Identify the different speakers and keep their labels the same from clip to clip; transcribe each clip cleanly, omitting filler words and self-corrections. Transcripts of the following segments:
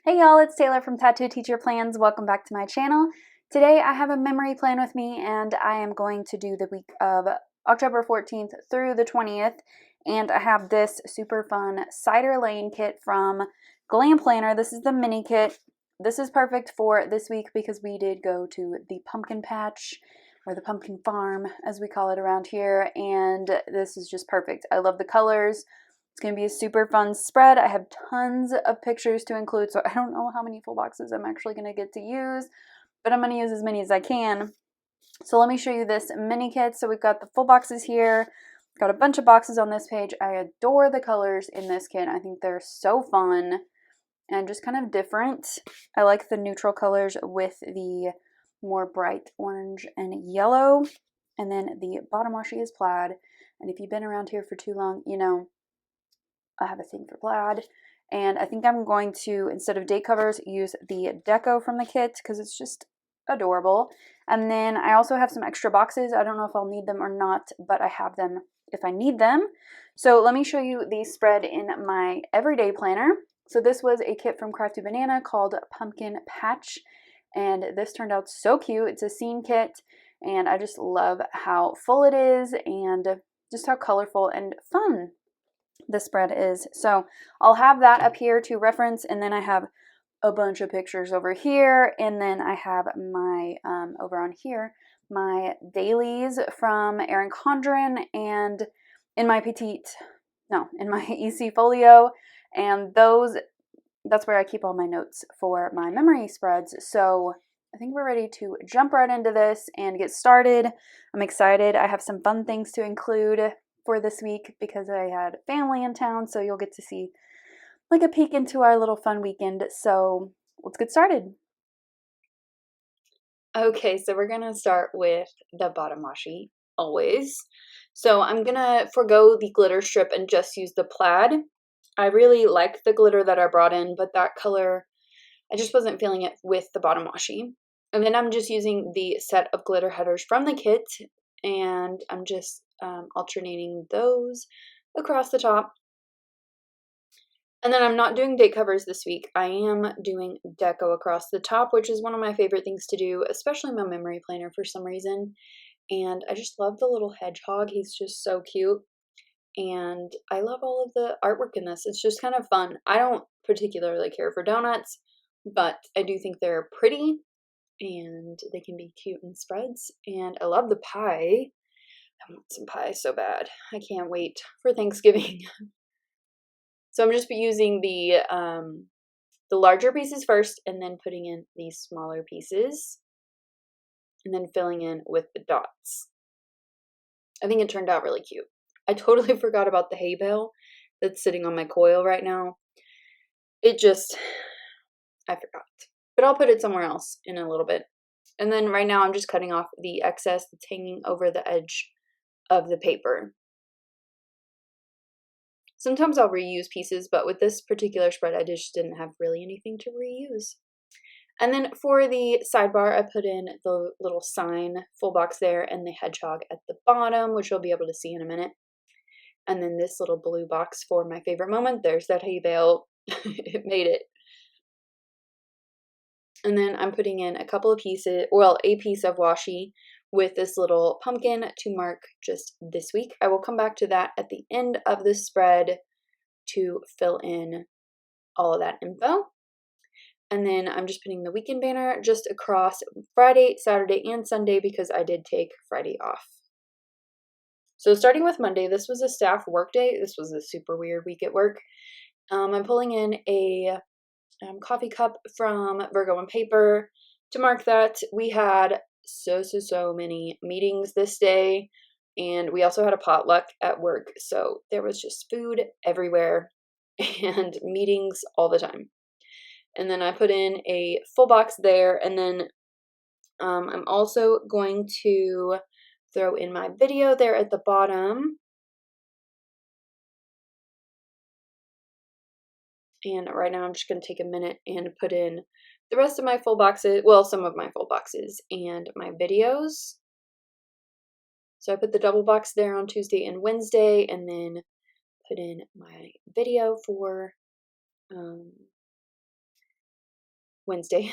Speaker 1: Hey y'all, it's Taylor from Tattooed Teacher Plans. Welcome back to my channel. Today I have a memory plan with me and I am going to do the week of October 14th through the 20th. And I have this super fun Cider Lane kit from Glam Planner. This is the mini kit. This is perfect for this week because we did go to the pumpkin patch or the pumpkin farm as we call it around here. And this is just perfect. I love the colors. It's going to be a super fun spread. I have tons of pictures to include, so I don't know how many full boxes I'm actually going to get to use, but I'm going to use as many as I can. So let me show you this mini kit. So we've got the full boxes here. Got a bunch of boxes on this page. I adore the colors in this kit. I think they're so fun and just kind of different. I like the neutral colors with the more bright orange and yellow. And then the bottom washi is plaid. And if you've been around here for too long, you know, I have a thing for plaid. And I think I'm going to, instead of date covers, use the deco from the kit because it's just adorable. And then I also have some extra boxes. I don't know if I'll need them or not, but I have them if I need them. So let me show you the spread in my everyday planner. So this was a kit from Crafty Banana called Pumpkin Patch. And this turned out so cute. It's a scene kit. And I just love how full it is and just how colorful and fun the spread is. So I'll have that up here to reference, and then I have a bunch of pictures over here, and then I have my over on here my dailies from Erin Condren and in my in my EC folio, and that's where I keep all my notes for my memory spreads. So I think we're ready to jump right into this and get started. I'm excited. I have some fun things to include for this week because I had family in town, so you'll get to see like a peek into our little fun weekend. So let's get started. Okay, so we're gonna start with the bottom washi, always. So I'm gonna forego the glitter strip and just use the plaid. I really like the glitter that I brought in, but that color, I just wasn't feeling it with the bottom washi. And then I'm just using the set of glitter headers from the kit, and I'm just alternating those across the top. And then I'm not doing date covers this week. I am doing deco across the top, which is one of my favorite things to do, especially my memory planner for some reason. And I just love the little hedgehog. He's just so cute. And I love all of the artwork in this. It's just kind of fun. I don't particularly care for donuts, but I do think they're pretty and they can be cute in spreads. And I love the pie. I want some pie so bad. I can't wait for Thanksgiving. So I'm just using the larger pieces first and then putting in these smaller pieces and then filling in with the dots. I think it turned out really cute. I totally forgot about the hay bale that's sitting on my coil right now. I forgot. But I'll put it somewhere else in a little bit. And then right now I'm just cutting off the excess that's hanging over the edge of the paper. Sometimes I'll reuse pieces, but with this particular spread, I just didn't have really anything to reuse. And then for the sidebar, I put in the little sign full box there and the hedgehog at the bottom, which you'll be able to see in a minute. And then this little blue box for my favorite moment. There's that hay bale. It made it. And then I'm putting in a couple of pieces, well, a piece of washi with this little pumpkin to mark just this week. I will come back to that at the end of the spread to fill in all of that info. And then I'm just putting the weekend banner just across Friday, Saturday, and Sunday because I did take Friday off. So starting with Monday, this was a staff work day. This was a super weird week at work. I'm pulling in a coffee cup from Virgo and Paper to mark that. We had so many meetings this day, and we also had a potluck at work, so there was just food everywhere and meetings all the time. And then I put in a full box there, and then I'm also going to throw in my video there at the bottom. And right now I'm just going to take a minute and put in the rest of my full boxes, well, some of my full boxes and my videos. So I put the double box there on Tuesday and Wednesday, and then put in my video for Wednesday.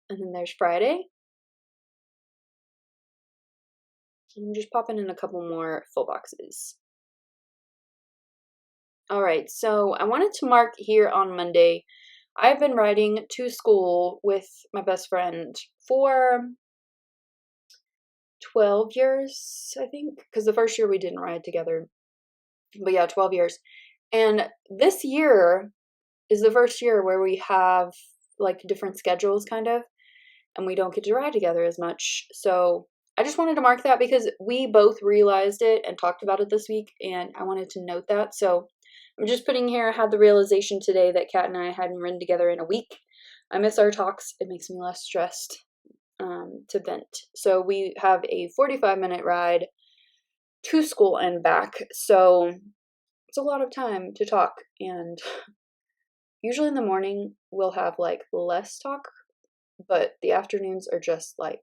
Speaker 1: And then there's Friday. And I'm just popping in a couple more full boxes. Alright, so I wanted to mark here on Monday. I've been riding to school with my best friend for 12 years, I think, because the first year we didn't ride together. But yeah, 12 years. And this year is the first year where we have like different schedules kind of, and we don't get to ride together as much. So I just wanted to mark that because we both realized it and talked about it this week, and I wanted to note that. So I'm just putting here, I had the realization today that Kat and I hadn't ridden together in a week. I miss our talks. It makes me less stressed to vent. So we have a 45-minute ride to school and back. So it's a lot of time to talk, and usually in the morning we'll have like less talk, but the afternoons are just like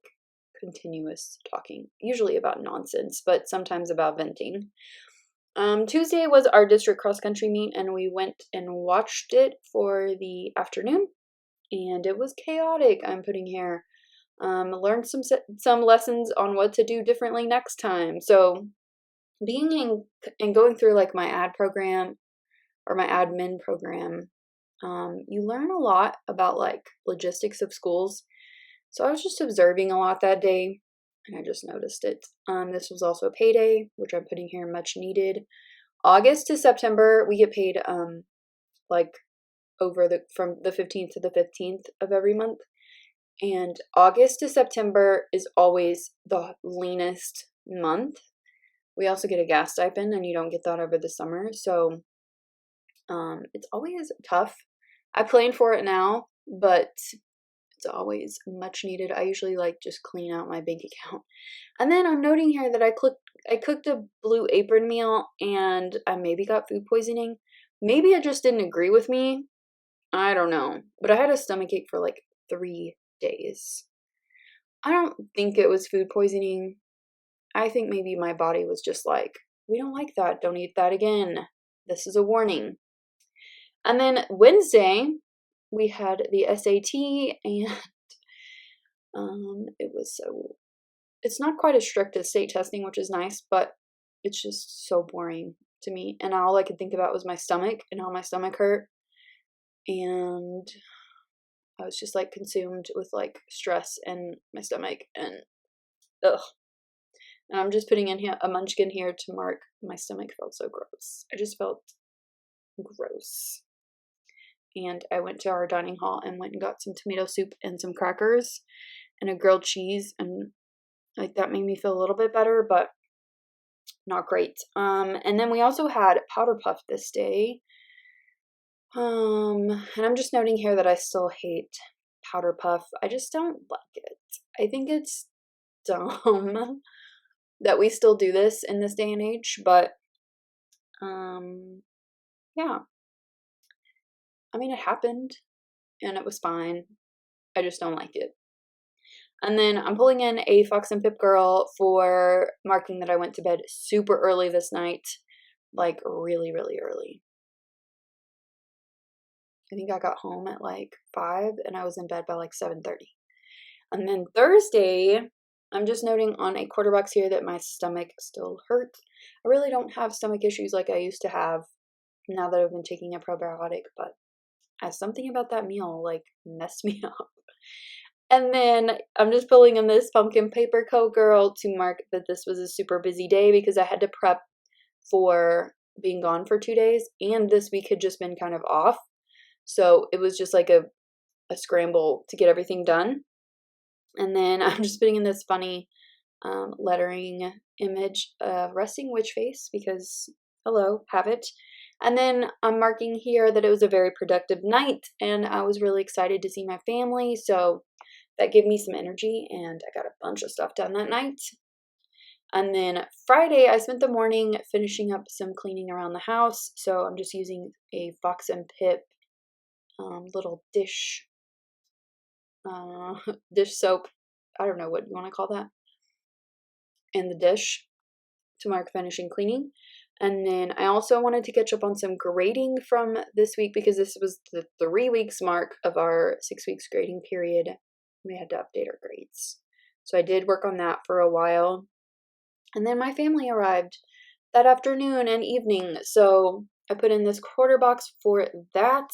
Speaker 1: continuous talking, usually about nonsense, but sometimes about venting. Tuesday was our district cross-country meet, and we went and watched it for the afternoon, and it was chaotic. I'm putting here, learned some lessons on what to do differently next time. So being in and going through like my ad program or my admin program, you learn a lot about like logistics of schools. So I was just observing a lot that day, and I just noticed it. This was also payday, which I'm putting here, much needed. August to September, we get paid like over from the 15th to the 15th of every month. And August to September is always the leanest month. We also get a gas stipend, and you don't get that over the summer. So it's always tough. I plan for it now, but it's always much needed. I usually like just clean out my bank account. And then I'm noting here that I cooked a blue apron meal, and I maybe got food poisoning. Maybe it just didn't agree with me. I don't know. But I had a stomachache for like 3 days. I don't think it was food poisoning. I think maybe my body was just like, we don't like that. Don't eat that again. This is a warning. And then Wednesday, we had the SAT, and it's not quite as strict as state testing, which is nice, but it's just so boring to me. And all I could think about was my stomach and how my stomach hurt. And I was just like consumed with like stress and my stomach, and ugh. And I'm just putting in here a munchkin here to mark my stomach felt so gross. I just felt gross. And I went to our dining hall and went and got some tomato soup and some crackers and a grilled cheese, and like that made me feel a little bit better, but not great. And then we also had powder puff this day. And I'm just noting here that I still hate powder puff. I just don't like it. I think it's dumb that we still do this in this day and age, but yeah. I mean, it happened, and it was fine. I just don't like it. And then I'm pulling in a Fox and Pip girl for marking that I went to bed super early this night. Like, really, really early. I think I got home at like 5, and I was in bed by like 7:30. And then Thursday, I'm just noting on a quarter box here that my stomach still hurts. I really don't have stomach issues like I used to have now that I've been taking a probiotic, but something about that meal like messed me up. And then I'm just pulling in this pumpkin paper coat girl to mark that this was a super busy day because I had to prep for being gone for 2 days, and this week had just been kind of off. So it was just like a scramble to get everything done. And then I'm just putting in this funny lettering image of resting witch face because, hello, have it. And then I'm marking here that it was a very productive night, and I was really excited to see my family, so that gave me some energy, and I got a bunch of stuff done that night. And then Friday, I spent the morning finishing up some cleaning around the house, so I'm just using a Fox and Pip little dish soap. I don't know what you want to call that. In the dish to mark finishing cleaning. And then I also wanted to catch up on some grading from this week because this was the 3 weeks mark of our 6 weeks grading period. We had to update our grades. So I did work on that for a while. And then my family arrived that afternoon and evening. So I put in this quarter box for that.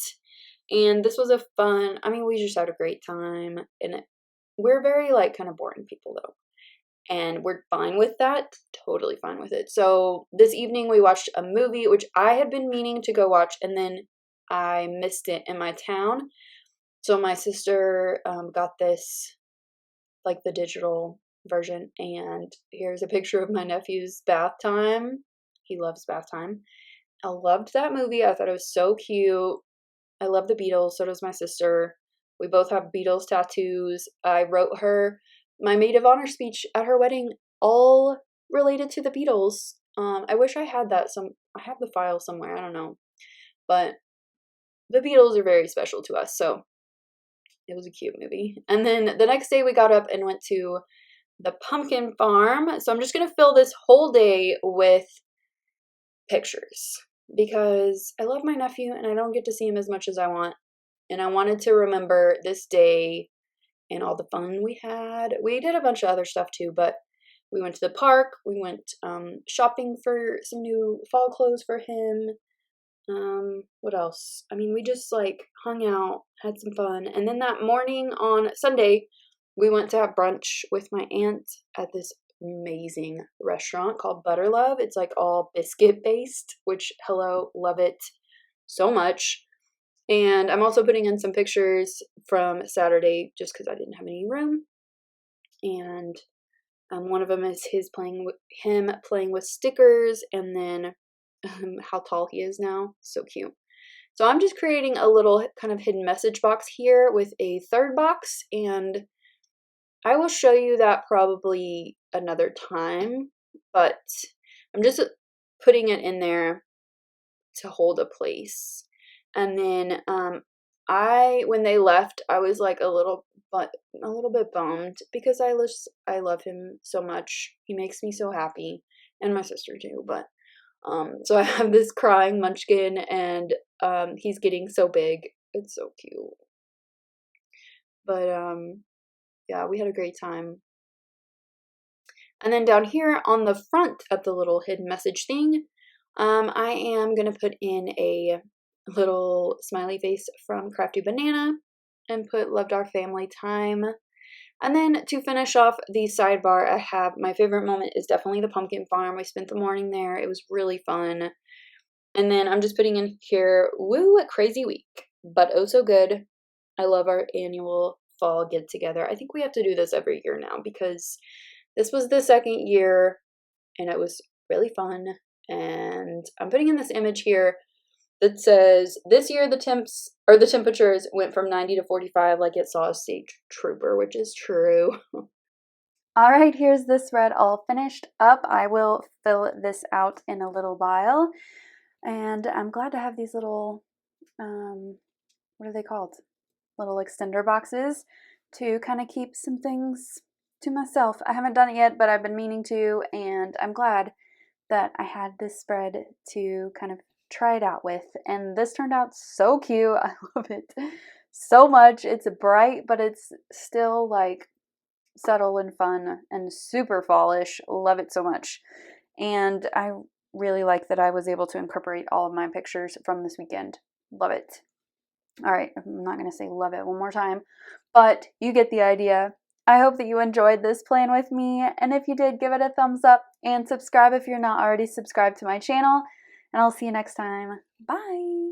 Speaker 1: And this was a fun, I mean, we just had a great time. And we're very like kind of boring people though. And we're fine with that, totally fine with it. So this evening we watched a movie, which I had been meaning to go watch, and then I missed it in my town. So my sister got this, like the digital version, and here's a picture of my nephew's bath time. He loves bath time. I loved that movie. I thought it was so cute. I love the Beatles, so does my sister. We both have Beatles tattoos. I wrote her my maid of honor speech at her wedding, all related to the Beatles. I wish I had that. I have the file somewhere. I don't know, but the Beatles are very special to us. So it was a cute movie. And then the next day we got up and went to the pumpkin farm. So I'm just gonna fill this whole day with pictures because I love my nephew and I don't get to see him as much as I want. And I wanted to remember this day and all the fun we had. We did a bunch of other stuff too, but we went to the park. We went shopping for some new fall clothes for him. What else? I mean, we just like hung out, had some fun. And then that morning on Sunday, we went to have brunch with my aunt at this amazing restaurant called Butter Love. It's like all biscuit based, which hello, love it so much. And I'm also putting in some pictures from Saturday just because I didn't have any room. And one of them is him playing with stickers, and then how tall he is now. So cute. So I'm just creating a little kind of hidden message box here with a third box, and I will show you that probably another time, but I'm just putting it in there to hold a place. And then when they left, I was like a little bit bummed because I love him so much. He makes me so happy, and my sister too. But so I have this crying munchkin, and he's getting so big. It's so cute. But yeah, we had a great time. And then down here on the front of the little hidden message thing, I am gonna put in a little smiley face from Crafty Banana and put loved our family time. And then to finish off the sidebar, I have my favorite moment is definitely the pumpkin farm. We spent the morning there. It was really fun. And then I'm just putting in here, woo, a crazy week, but oh so good. I love our annual fall get together. I think we have to do this every year now because this was the second year and it was really fun. And I'm putting in this image here that says this year the temperatures went from 90 to 45 like it saw a state trooper, which is true. All right, here's this spread all finished up. I will fill this out in a little while. And I'm glad to have these little, what are they called? Little extender boxes to kind of keep some things to myself. I haven't done it yet, but I've been meaning to, and I'm glad that I had this spread to kind of try it out with. And this turned out so cute. I love it so much. It's bright, but it's still like subtle and fun and super fallish. Love it so much. And I really like that I was able to incorporate all of my pictures from this weekend. Love it. All right, I'm not going to say love it one more time, but you get the idea. I hope that you enjoyed this plan with me, and if you did, give it a thumbs up and subscribe if you're not already subscribed to my channel, and I'll see you next time. Bye!